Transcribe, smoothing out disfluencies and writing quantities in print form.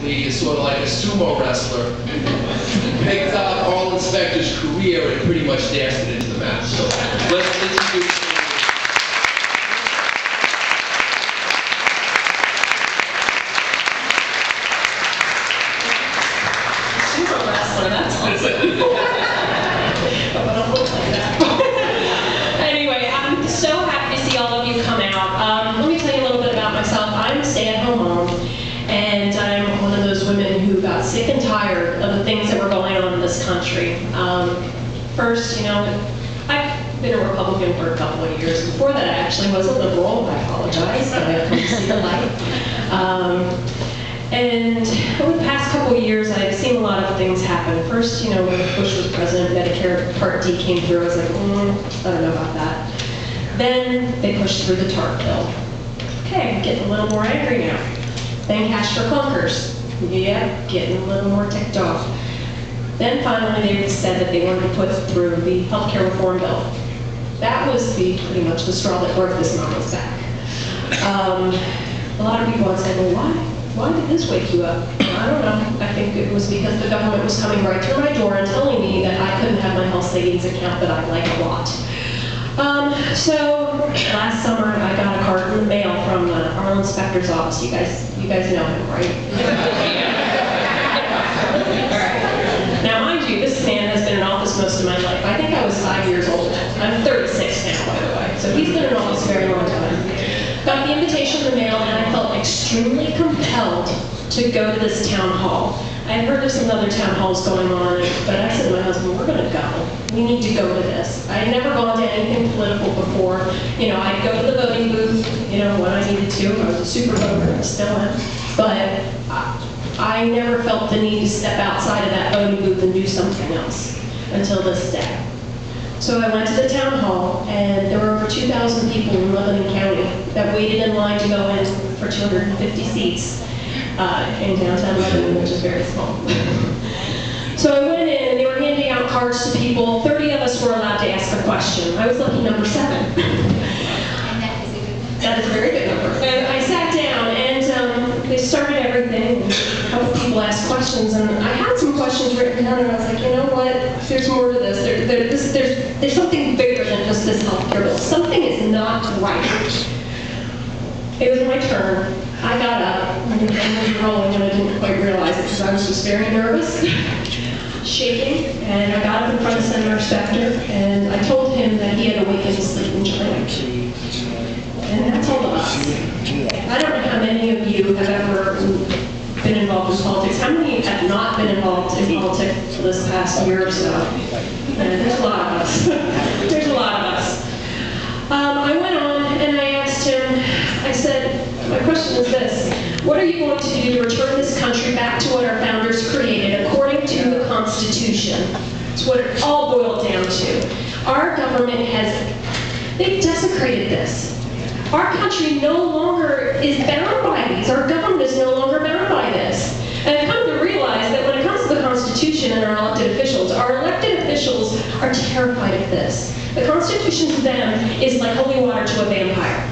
basically is sort of like a sumo wrestler. Picked up Arlen Specter's career and pretty much danced it into the mat. So let's introduce him. Sumo wrestler, that's awesome. But I don't look like that. Anyway, I'm so happy to see all of you come out. Let me tell you a little bit about myself. I'm a stay-at-home mom, and I'm one of those women who got sick and tired of the things that were going on in this country. First, you know, I've been a Republican for a couple of years. Before that, I actually was a liberal. I apologize, but I've come to see the light. And over the past couple of years, I've seen a lot of things happen. First, you know, when Bush was president, Medicare Part D came through. I was like, I don't know about that. Then they pushed through the TARP bill. Okay, getting a little more angry now. Then cash for clunkers. Yeah, getting a little more ticked off. Then finally they said that they wanted to put through the healthcare reform bill. That was pretty much the straw that broke this mama's back. A lot of people had said, well, why did this wake you up? I don't know. I think it was because the government was coming right through my door and telling me that I couldn't have my health savings account that I like a lot. So last summer I got a card in the mail from Arlen Specter's office. You guys know him, right? All right. Now, mind you, this man has been in office most of my life. I think I was 5 years old. I'm 36 now, by the way. So he's been in office a very long time. Got the invitation in the mail, and I felt extremely compelled to go to this town hall. I had heard of some other town halls going on, but I said to my husband, we're going to go. We need to go to this. I had never gone to anything political before. You know, I'd go to the voting booth, you know, when I needed to. I was a super voter, I still am. But I never felt the need to step outside of that voting booth and do something else until this day. So I went to the town hall, and there were over 2,000 people in Lonegan and Katy that waited in line to go in for 250 seats in downtown Lonegan, which is very small. So I went in, and they were handing out cards to people. 30 of us were allowed to ask a question. I was lucky number 7. That is a very good number. And I sat down, and they started everything. A couple people asked questions, and I had some questions written down, and I was like, you know what? There's more to this. There's something bigger than just this healthcare bill. Something is not right. It was my turn. I got up, and I was rolling, and I didn't quite realize it because I was just very nervous, shaking, and I got up in front of Senator Specter, and I told him that he had awakened sleep in China. And that's all of us. I don't know how many of you have ever been involved in politics. How many have not been involved in politics this past year or so? There's a lot of us. There's a lot of us. I went on and I asked him, I said, my question is this: what are you going to do to return this country back to what our founders created according to the Constitution? It's what it all boiled down to. Our government they've desecrated this. Our country no longer is bound by these. Our government is no longer bound by this. And I've come to realize that when it comes to the Constitution and our elected officials are terrified of this. The Constitution to them is like holy water to a vampire.